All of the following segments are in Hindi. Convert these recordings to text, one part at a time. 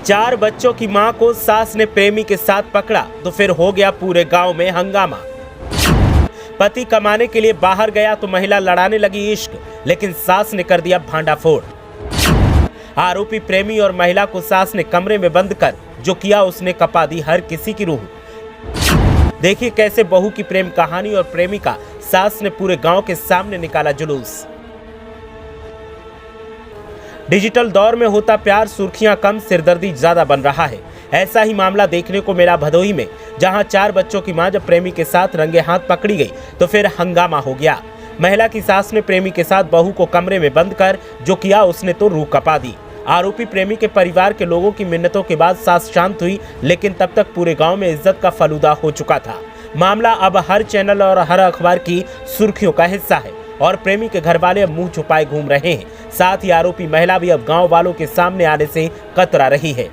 4 बच्चों की मां को सास ने प्रेमी के साथ पकड़ा तो फिर हो गया पूरे गांव में हंगामा। पति कमाने के लिए बाहर गया तो महिला लड़ाने लगी इश्क, लेकिन सास ने कर दिया भांडाफोड़। आरोपी प्रेमी और महिला को सास ने कमरे में बंद कर जो किया उसने कपा दी हर किसी की रूह। देखिए कैसे बहू की प्रेम कहानी और प्रेमी का सास ने पूरे गांव के सामने निकाला जुलूस। डिजिटल दौर में होता प्यार सुर्खियां कम, सिरदर्दी ज्यादा बन रहा है। ऐसा ही मामला देखने को मिला भदोही में, जहां 4 बच्चों की मां जब प्रेमी के साथ रंगे हाथ पकड़ी गई तो फिर हंगामा हो गया। महिला की सास ने प्रेमी के साथ बहू को कमरे में बंद कर जो किया उसने तो रूह कपा दी। आरोपी प्रेमी के परिवार के लोगों की मिन्नतों के बाद सास शांत हुई, लेकिन तब तक पूरे गांव में इज्जत का फलूदा हो चुका था। मामला अब हर चैनल और हर अखबार की सुर्खियों का हिस्सा है और प्रेमी के घर वाले अब मुंह छुपाए घूम रहे हैं। साथ ही आरोपी महिला भी अब गांव वालों के सामने आने से कतरा रही है।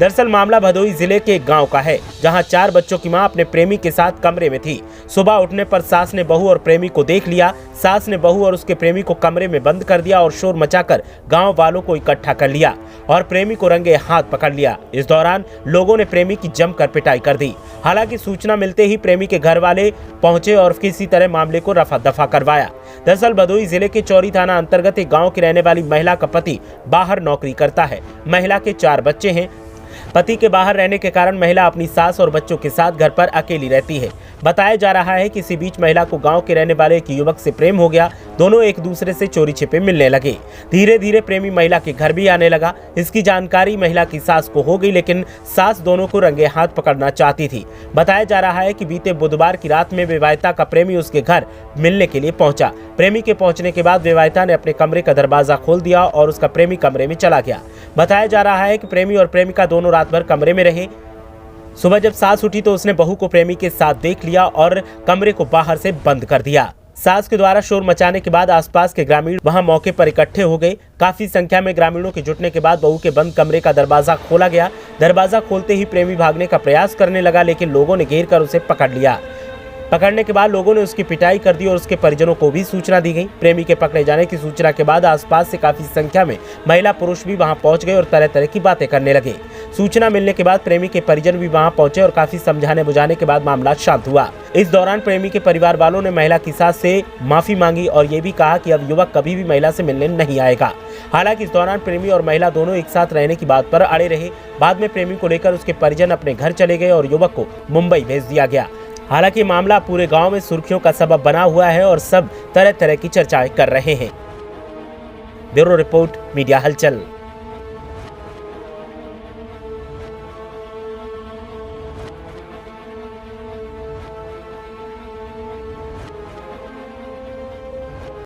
दरअसल मामला भदोही जिले के एक गांव का है, जहां 4 बच्चों की मां अपने प्रेमी के साथ कमरे में थी। सुबह उठने पर सास ने बहू और प्रेमी को देख लिया। सास ने बहू और उसके प्रेमी को कमरे में बंद कर दिया और शोर मचाकर गांव वालों को इकट्ठा कर लिया और प्रेमी को रंगे हाथ पकड़ लिया। इस दौरान लोगों ने प्रेमी की जमकर पिटाई कर दी। हालांकि सूचना मिलते ही प्रेमी के घर वाले पहुंचे और किसी तरह मामले को रफा दफा करवाया। दरअसल भदोही जिले के चौरी थाना अंतर्गत एक गांव की रहने वाली महिला का पति बाहर नौकरी करता है। महिला के 4 बच्चे हैं। पति के बाहर रहने के कारण महिला अपनी सास और बच्चों के साथ घर पर अकेली रहती है। बताया जा रहा है कि इसी बीच महिला को गांव के रहने वाले एक युवक से प्रेम हो गया। दोनों एक दूसरे से चोरी छिपे मिलने लगे। धीरे धीरे प्रेमी महिला के घर भी आने लगा। इसकी जानकारी महिला की सास को हो गई, लेकिन सास दोनों को रंगे हाथ पकड़ना चाहती थी। बताया जा रहा है कि बीते बुधवार की रात में विवाहिता का प्रेमी उसके घर मिलने के लिए पहुंचा। प्रेमी के पहुंचने के बाद विवाहिता ने अपने कमरे का दरवाजा खोल दिया और उसका प्रेमी कमरे में चला गया। बताया जा रहा है कि प्रेमी और प्रेमिका दोनों रात भर कमरे में रहे। सुबह जब सास उठी तो उसने बहू को प्रेमी के साथ देख लिया और कमरे को बाहर से बंद कर दिया। सास के द्वारा शोर मचाने के बाद आसपास के ग्रामीण वहां मौके पर इकट्ठे हो गए। काफी संख्या में ग्रामीणों के जुटने के बाद बहू के बंद कमरे का दरवाजा खोला गया। दरवाजा खोलते ही प्रेमी भागने का प्रयास करने लगा, लेकिन लोगों ने घेर कर उसे पकड़ लिया। पकड़ने के बाद लोगों ने उसकी पिटाई कर दी और उसके परिजनों को भी सूचना दी गई। प्रेमी के पकड़े जाने की सूचना के बाद आसपास से काफी संख्या में महिला पुरुष भी वहां पहुंच गए और तरह तरह की बातें करने लगे। सूचना मिलने के बाद प्रेमी के परिजन भी वहां पहुंचे और काफी समझाने बुझाने के बाद मामला शांत हुआ। इस दौरान प्रेमी के परिवार वालों ने महिला की सास से माफी मांगी और ये भी कहा कि अब युवक कभी भी महिला से मिलने नहीं आएगा। हालांकि इस दौरान प्रेमी और महिला दोनों एक साथ रहने की बात पर अड़े रहे। बाद में प्रेमी को लेकर उसके परिजन अपने घर चले गए और युवक को मुंबई भेज दिया गया। हालांकि मामला पूरे गांव में सुर्खियों का सबब बना हुआ है और सब तरह तरह की चर्चाएं कर रहे हैं। ब्यूरो रिपोर्ट, मीडिया हलचल।